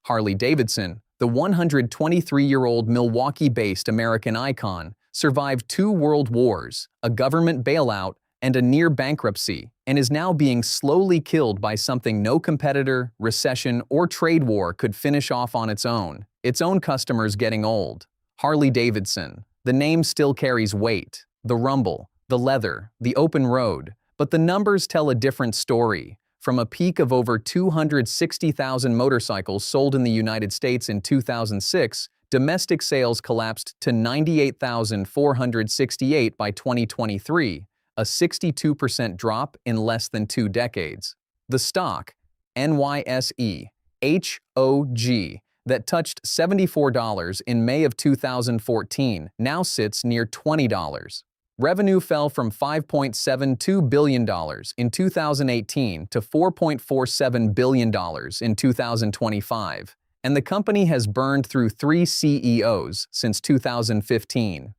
Harley Davidson, the 123-year-old Milwaukee-based American icon, survived 2 world wars, a government bailout, and a near bankruptcy, and is now being slowly killed by something no competitor, recession, or trade war could finish off on its own customers getting old. Harley Davidson. The name still carries weight. The rumble, the leather, the open road. But the numbers tell a different story. From a peak of over 260,000 motorcycles sold in the United States in 2006, domestic sales collapsed to 98,468 by 2023, a 62% drop in less than 2 decades. The stock, NYSE, HOG, that touched $74 in May of 2014 now sits near $20. Revenue fell from $5.72 billion in 2018 to $4.47 billion in 2025, and the company has burned through 3 CEOs since 2015.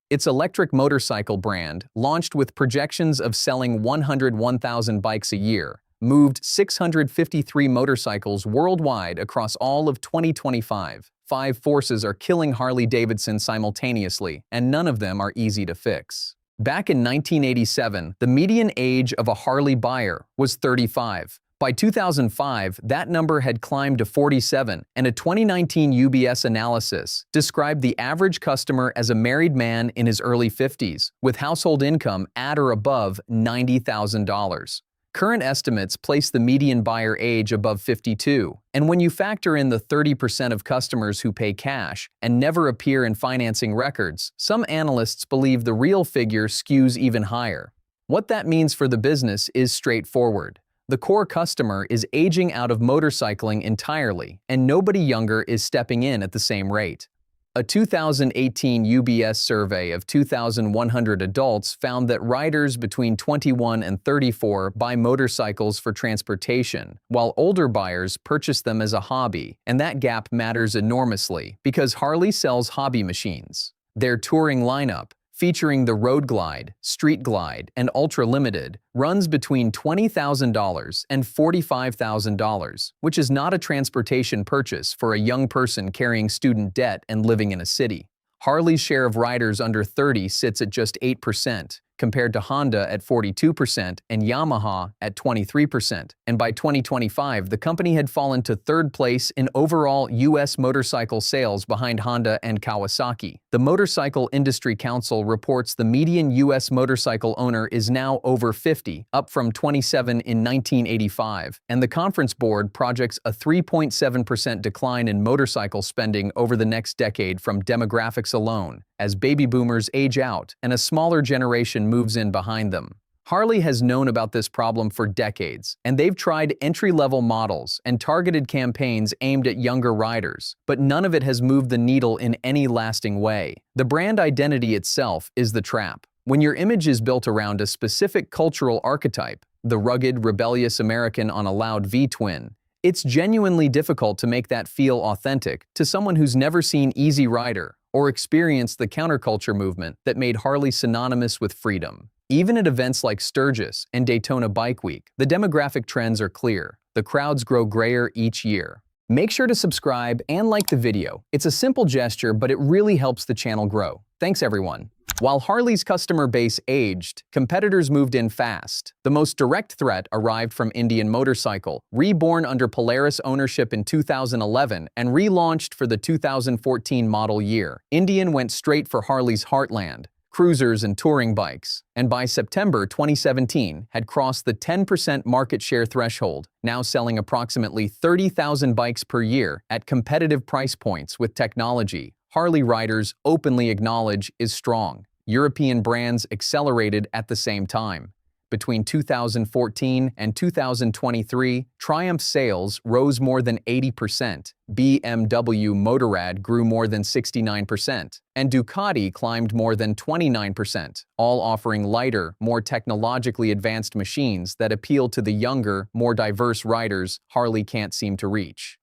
Its electric motorcycle brand, launched with projections of selling 101,000 bikes a year, moved 653 motorcycles worldwide across all of 2025. 5 forces are killing Harley Davidson simultaneously, and none of them are easy to fix. Back in 1987, the median age of a Harley buyer was 35. By 2005, that number had climbed to 47, and a 2019 UBS analysis described the average customer as a married man in his early 50s, with household income at or above $90,000. Current estimates place the median buyer age above 52, and when you factor in the 30% of customers who pay cash and never appear in financing records, some analysts believe the real figure skews even higher. What that means for the business is straightforward. The core customer is aging out of motorcycling entirely, and nobody younger is stepping in at the same rate. A 2018 UBS survey of 2,100 adults found that riders between 21 and 34 buy motorcycles for transportation, while older buyers purchase them as a hobby, and that gap matters enormously because Harley sells hobby machines. Their touring lineup, featuring the Road Glide, Street Glide, and Ultra Limited, runs between $20,000 and $45,000, which is not a transportation purchase for a young person carrying student debt and living in a city. Harley's share of riders under 30 sits at just 8%, compared to Honda at 42% and Yamaha at 23%, and by 2025 the company had fallen to 3rd place in overall U.S. motorcycle sales behind Honda and Kawasaki. The Motorcycle Industry Council reports the median U.S. motorcycle owner is now over 50, up from 27 in 1985, and the Conference Board projects a 3.7% decline in motorcycle spending over the next decade from demographics alone, as baby boomers age out and a smaller generation moves in behind them. Harley has known about this problem for decades, and they've tried entry-level models and targeted campaigns aimed at younger riders, but none of it has moved the needle in any lasting way. The brand identity itself is the trap. When your image is built around a specific cultural archetype, the rugged, rebellious American on a loud V-twin, it's genuinely difficult to make that feel authentic to someone who's never seen Easy Rider or experienced the counterculture movement that made Harley synonymous with freedom. Even at events like Sturgis and Daytona Bike Week, the demographic trends are clear. The crowds grow grayer each year. Make sure to subscribe and like the video. It's a simple gesture, but it really helps the channel grow. Thanks, everyone. While Harley's customer base aged, competitors moved in fast. The most direct threat arrived from Indian Motorcycle, reborn under Polaris ownership in 2011 and relaunched for the 2014 model year. Indian went straight for Harley's heartland, cruisers and touring bikes, and by September 2017 had crossed the 10% market share threshold, now selling approximately 30,000 bikes per year at competitive price points with technology Harley riders openly acknowledge is strong. European brands accelerated at the same time. Between 2014 and 2023, Triumph sales rose more than 80%, BMW Motorrad grew more than 69%, and Ducati climbed more than 29%, all offering lighter, more technologically advanced machines that appeal to the younger, more diverse riders Harley can't seem to reach.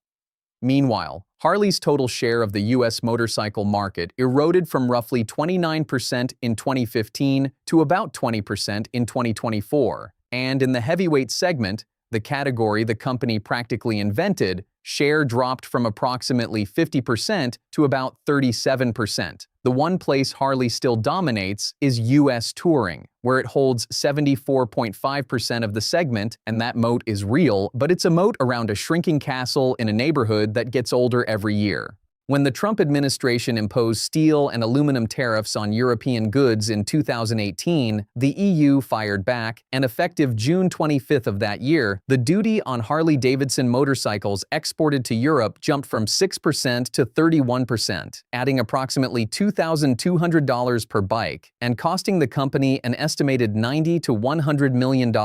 Meanwhile, Harley's total share of the U.S. motorcycle market eroded from roughly 29% in 2015 to about 20% in 2024, and in the heavyweight segment, the category the company practically invented, share dropped from approximately 50% to about 37%. The one place Harley still dominates is US touring, where it holds 74.5% of the segment, and that moat is real, but it's a moat around a shrinking castle in a neighborhood that gets older every year. When the Trump administration imposed steel and aluminum tariffs on European goods in 2018, the EU fired back, and effective June 25th of that year, the duty on Harley Davidson motorcycles exported to Europe jumped from 6% to 31%, adding approximately $2,200 per bike and costing the company an estimated $90 to $100 million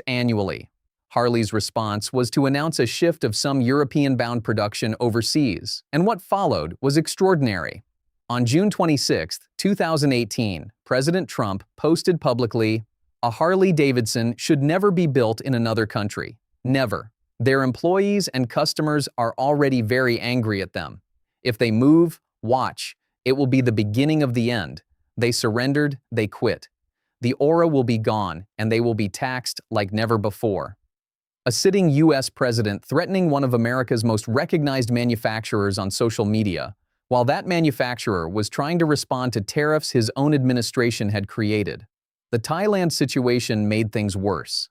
annually. Harley's response was to announce a shift of some European-bound production overseas, and what followed was extraordinary. On June 26, 2018, President Trump posted publicly, "A Harley Davidson should never be built in another country. Never. Their employees and customers are already very angry at them. If they move, watch. It will be the beginning of the end. They surrendered, they quit. The aura will be gone, and they will be taxed like never before." A sitting U.S. president threatening one of America's most recognized manufacturers on social media, while that manufacturer was trying to respond to tariffs his own administration had created. The Thailand situation made things worse.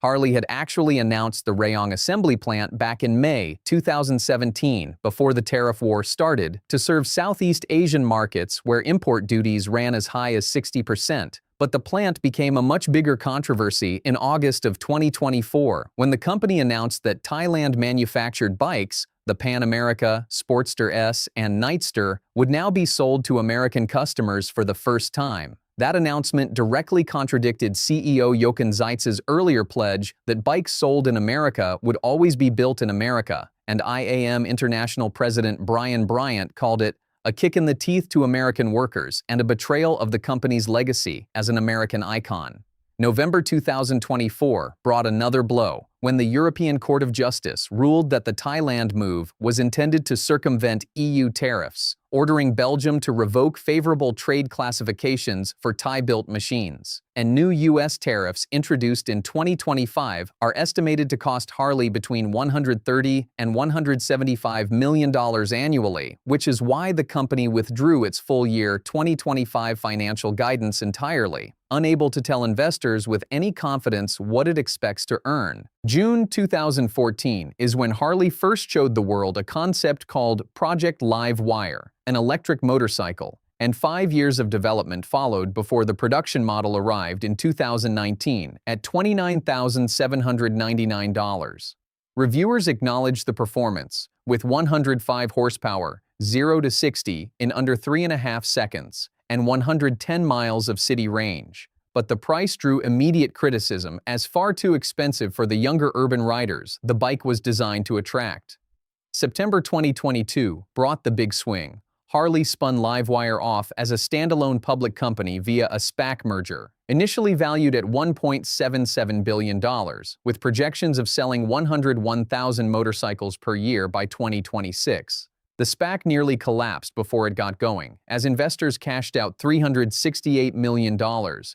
Harley had actually announced the Rayong assembly plant back in May 2017, before the tariff war started, to serve Southeast Asian markets where import duties ran as high as 60%. But the plant became a much bigger controversy in August of 2024 when the company announced that Thailand-manufactured bikes, the Pan America, Sportster S, and Nightster, would now be sold to American customers for the first time. That announcement directly contradicted CEO Jochen Zeitz's earlier pledge that bikes sold in America would always be built in America, and IAM International President Brian Bryant called it a kick in the teeth to American workers and a betrayal of the company's legacy as an American icon. November 2024 brought another blow when the European Court of Justice ruled that the Thailand move was intended to circumvent EU tariffs, ordering Belgium to revoke favorable trade classifications for Thai-built machines. And new U.S. tariffs introduced in 2025 are estimated to cost Harley between $130 and $175 million annually, which is why the company withdrew its full-year 2025 financial guidance entirely, unable to tell investors with any confidence what it expects to earn. June 2014 is when Harley first showed the world a concept called Project LiveWire, an electric motorcycle, and 5 years of development followed before the production model arrived in 2019 at $29,799. Reviewers acknowledged the performance, with 105 horsepower, 0 to 60 in under 3.5 seconds, and 110 miles of city range. But the price drew immediate criticism as far too expensive for the younger urban riders the bike was designed to attract. September 2022 brought the big swing. Harley spun LiveWire off as a standalone public company via a SPAC merger, initially valued at $1.77 billion, with projections of selling 101,000 motorcycles per year by 2026. The SPAC nearly collapsed before it got going, as investors cashed out $368 million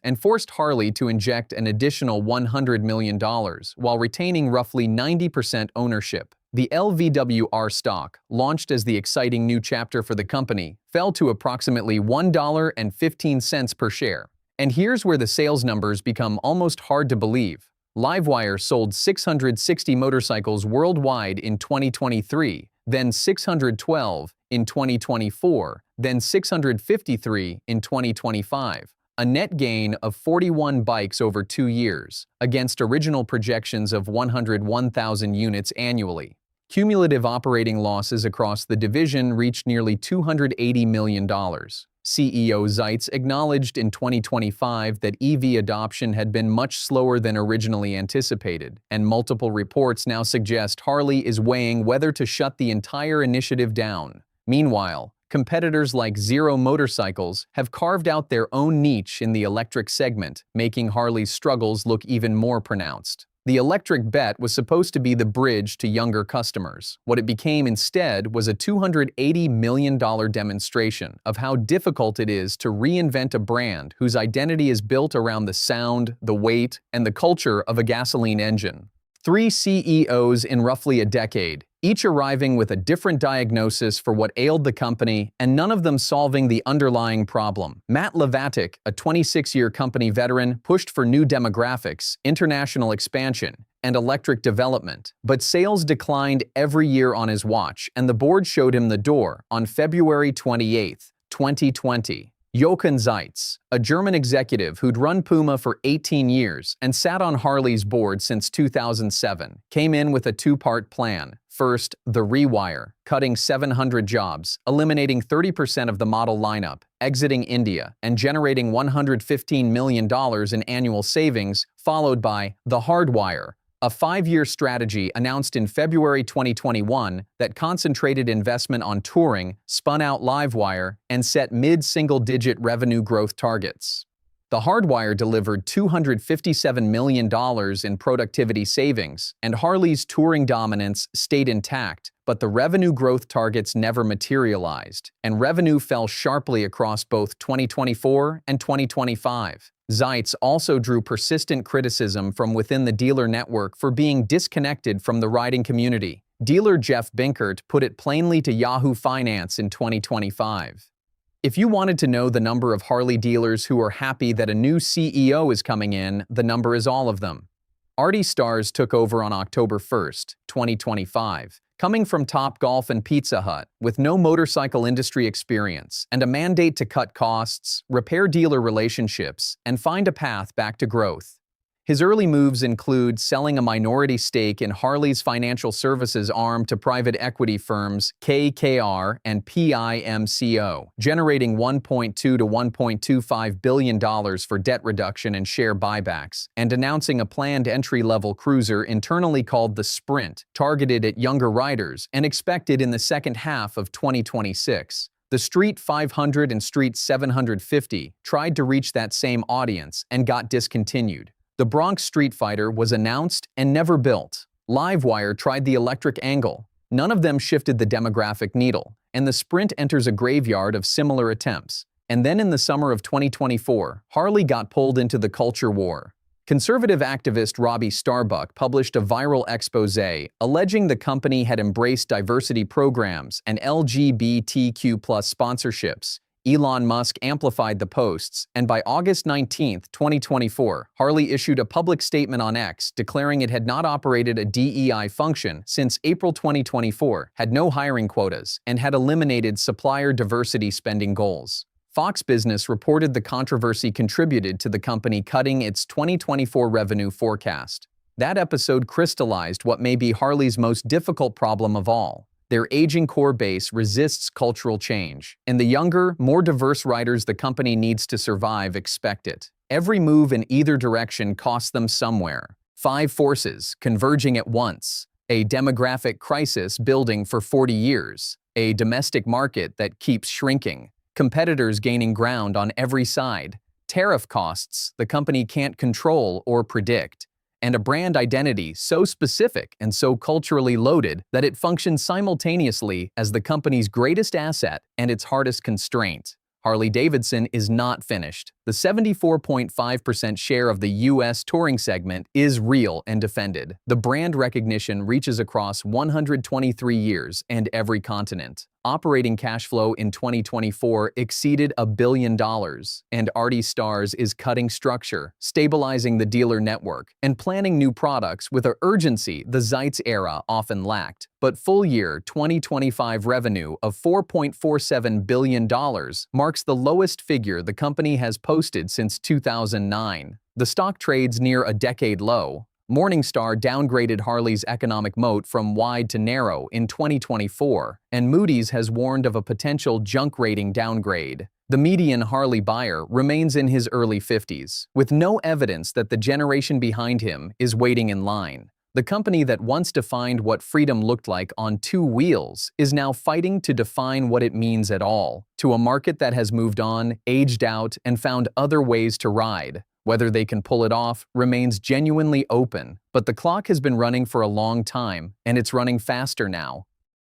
and forced Harley to inject an additional $100 million while retaining roughly 90% ownership. The LVWR stock, launched as the exciting new chapter for the company, fell to approximately $1.15 per share. And here's where the sales numbers become almost hard to believe. LiveWire sold 660 motorcycles worldwide in 2023, then 612 in 2024, then 653 in 2025, a net gain of 41 bikes over 2 years, against original projections of 101,000 units annually. Cumulative operating losses across the division reached nearly $280 million. CEO Zeitz acknowledged in 2025 that EV adoption had been much slower than originally anticipated, and multiple reports now suggest Harley is weighing whether to shut the entire initiative down. Meanwhile, competitors like Zero Motorcycles have carved out their own niche in the electric segment, making Harley's struggles look even more pronounced. The electric bet was supposed to be the bridge to younger customers. What it became instead was a $280 million demonstration of how difficult it is to reinvent a brand whose identity is built around the sound, the weight, and the culture of a gasoline engine. 3 CEOs in roughly a decade, each arriving with a different diagnosis for what ailed the company, and none of them solving the underlying problem. Matt Levatic, a 26-year company veteran, pushed for new demographics, international expansion, and electric development. But sales declined every year on his watch, and the board showed him the door on February 28, 2020. Jochen Zeitz, a German executive who'd run Puma for 18 years and sat on Harley's board since 2007, came in with a two-part plan. First, the rewire, cutting 700 jobs, eliminating 30% of the model lineup, exiting India, and generating $115 million in annual savings, followed by the hardwire, a 5-year strategy announced in February 2021 that concentrated investment on touring, spun out LiveWire, and set mid-single-digit revenue growth targets. The hardwire delivered $257 million in productivity savings, and Harley's touring dominance stayed intact, but the revenue growth targets never materialized, and revenue fell sharply across both 2024 and 2025. Zeitz also drew persistent criticism from within the dealer network for being disconnected from the riding community. Dealer Jeff Binkert put it plainly to Yahoo Finance in 2025. If you wanted to know the number of Harley dealers who are happy that a new CEO is coming in, the number is all of them. Artie Starrs took over on October 1, 2025, coming from Topgolf and Pizza Hut, with no motorcycle industry experience and a mandate to cut costs, repair dealer relationships, and find a path back to growth. His early moves include selling a minority stake in Harley's financial services arm to private equity firms KKR and PIMCO, generating $1.2 to $1.25 billion for debt reduction and share buybacks, and announcing a planned entry-level cruiser internally called the Sprint, targeted at younger riders and expected in the second half of 2026. The Street 500 and Street 750 tried to reach that same audience and got discontinued. The Bronx Street Fighter was announced and never built. LiveWire tried the electric angle. None of them shifted the demographic needle, and the Sprint enters a graveyard of similar attempts. And then in the summer of 2024, Harley got pulled into the culture war. Conservative activist Robbie Starbuck published a viral exposé alleging the company had embraced diversity programs and LGBTQ+ sponsorships. Elon Musk amplified the posts, and by August 19, 2024, Harley issued a public statement on X declaring it had not operated a DEI function since April 2024, had no hiring quotas, and had eliminated supplier diversity spending goals. Fox Business reported the controversy contributed to the company cutting its 2024 revenue forecast. That episode crystallized what may be Harley's most difficult problem of all. Their aging core base resists cultural change, and the younger, more diverse riders the company needs to survive expect it. Every move in either direction costs them somewhere. 5 forces converging at once: a demographic crisis building for 40 years, a domestic market that keeps shrinking, competitors gaining ground on every side, tariff costs the company can't control or predict, and a brand identity so specific and so culturally loaded that it functions simultaneously as the company's greatest asset and its hardest constraint. Harley Davidson is not finished. The 74.5% share of the U.S. touring segment is real and defended. The brand recognition reaches across 123 years and every continent. Operating cash flow in 2024 exceeded $1 billion, and Artie Starrs is cutting structure, stabilizing the dealer network, and planning new products with an urgency the Zeitz era often lacked. But full-year 2025 revenue of $4.47 billion marks the lowest figure the company has posted since 2009. The stock trades near a decade low. Morningstar downgraded Harley's economic moat from wide to narrow in 2024, and Moody's has warned of a potential junk rating downgrade. The median Harley buyer remains in his early 50s, with no evidence that the generation behind him is waiting in line. The company that once defined what freedom looked like on 2 wheels is now fighting to define what it means at all, to a market that has moved on, aged out, and found other ways to ride. Whether they can pull it off remains genuinely open, but the clock has been running for a long time, and it's running faster now.